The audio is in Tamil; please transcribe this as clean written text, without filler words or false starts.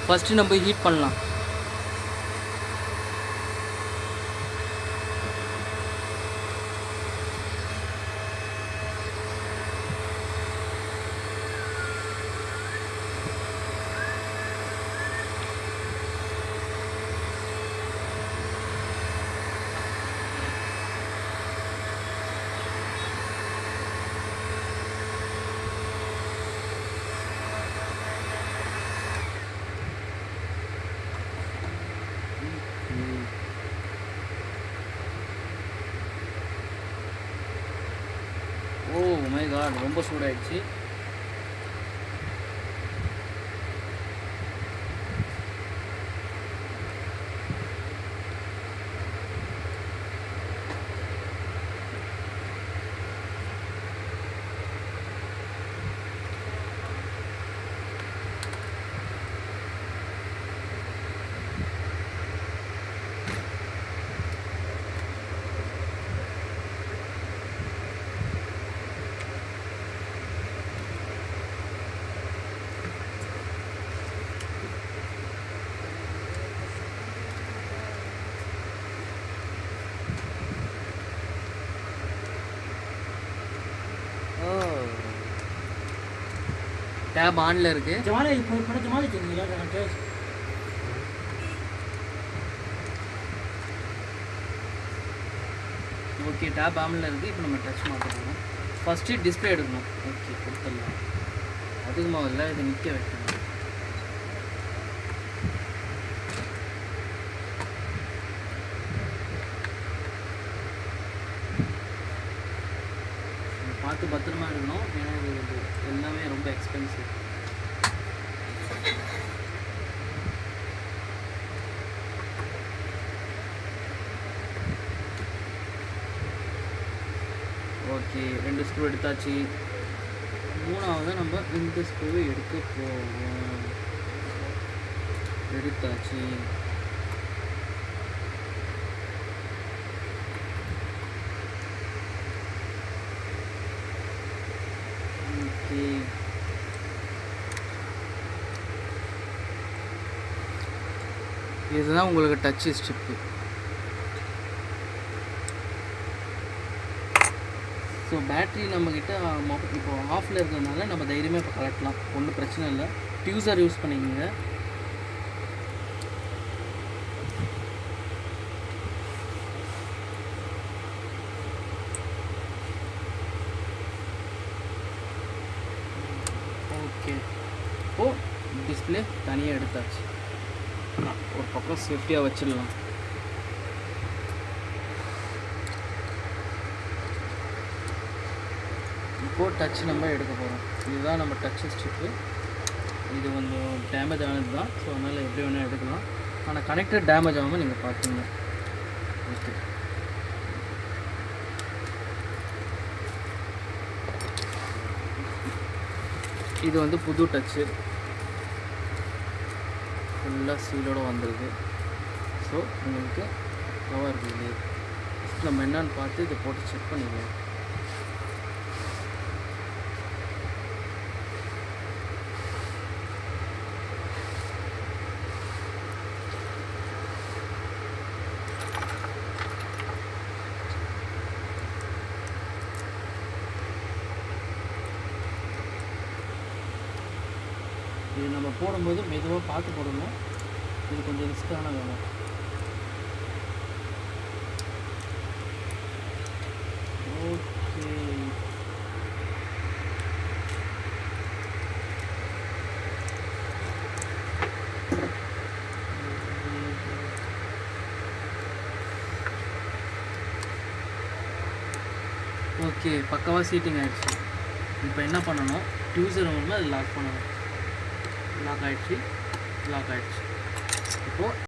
ஃபஸ்ட்டு நம்ம ஹீட் பண்ணலாம். ஓ மை காட், ரொம்ப சூடாயிடுச்சு. டேப் ஆன்ல இருக்கு. ஓகே, டேப் ஆன்ல இருக்கு. இப்போ நம்ம டச் மாற்றணும். ஃபஸ்ட்டு டிஸ்பிளே எடுக்கணும். ஓகே, கொடுத்துடலாம். அதுக்கு முதல்ல இதை நிற்க வைக்கணும். பார்த்து பத்திரமா இருக்கணும், ஏன்னா இது எல்லாமே ரொம்ப எக்ஸ்பென்சிவ். ஓகே, 2 ஸ்க்ரூ எடுத்தாச்சு. மூணாவது நம்ம இந்த ஸ்க்ரூவை எடுக்க போவோம். எடுத்தாச்சு. ஓகே, இதுதான் உங்களுக்கு டச் ஸ்ட்ரிப்பு. ஸோ பேட்ரி நம்மக்கிட்ட இப்போ ஆஃபில் இருக்கிறதுனால நம்ம தைரியமாக இப்போ கலட்டலாம், ஒன்றும் பிரச்சனை இல்லை. டியூசர் யூஸ் பண்ணிக்கோங்க. ஓகே, இப்போது டிஸ்பிளே தனியாக எடுத்தாச்சு. ஒரு பக்கம் சேஃப்டியாக வச்சிடலாம். இப்போது டச் நம்ம எடுக்க போகிறோம். இதுதான் நம்ம டச் ஸ்ட்ரிப்பு. இது கொஞ்சம் டேமேஜ் ஆனது தான், ஸோ அதனால் எப்படி வேணால் எடுக்கலாம். ஆனால் கனெக்டர் டேமேஜ் ஆகாமல் நீங்கள் பார்த்துங்க. ஓகே, இது வந்து புது டச்சு, ஃபுல்லாக சீலோடு வந்துருக்கு. ஸோ உங்களுக்கு கவர் இருக்குது. நம்ம என்னன்னு பார்த்து இதை போட்டு செக் பண்ணிக்கலாம். இது நம்ம போடும்போது மெதுவாக பார்த்து போடணும். இது கொஞ்சம் ரிஸ்க்கான வேலை. ஓகே, ஓகே, பக்காவாக சீட்டிங் ஆகிடுச்சு. இப்போ என்ன பண்ணணும், டியூசர் வந்து அது லாக் பண்ணணும். லாக் ஆகிடுச்சு. இப்போது